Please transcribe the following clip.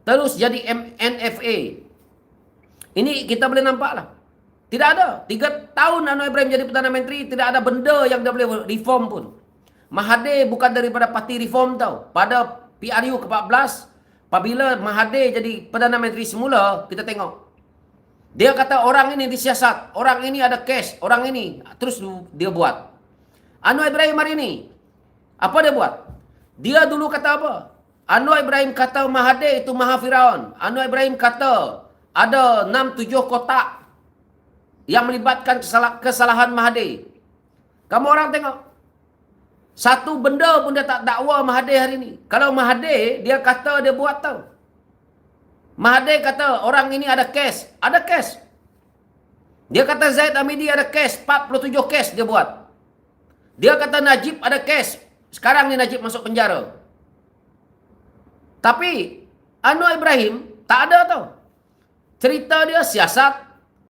terus jadi NFA. Ini kita boleh nampak lah. Tidak ada. 3 tahun Anwar Ibrahim jadi Perdana Menteri, tidak ada benda yang dia boleh reform pun. Mahathir bukan daripada parti reform tau. Pada PRU ke-14, apabila Mahathir jadi Perdana Menteri semula, kita tengok. Dia kata orang ini disiasat, orang ini ada cash, orang ini. Terus dia buat. Anwar Ibrahim hari ini, apa dia buat? Dia dulu kata apa? Anwar Ibrahim kata Mahathir itu Maha Firaun. Anwar Ibrahim kata ada 6-7 kotak yang melibatkan kesalahan Mahathir. Kamu orang tengok. Satu benda pun dia tak dakwa Mahathir hari ini. Kalau Mahathir, dia kata dia buat tau. Mahathir kata orang ini ada kes. Ada kes. Dia kata Zaid Hamidi ada kes. 47 kes dia buat. Dia kata Najib ada kes. Sekarang ni Najib masuk penjara. Tapi Anwar Ibrahim tak ada tau. Cerita dia siasat.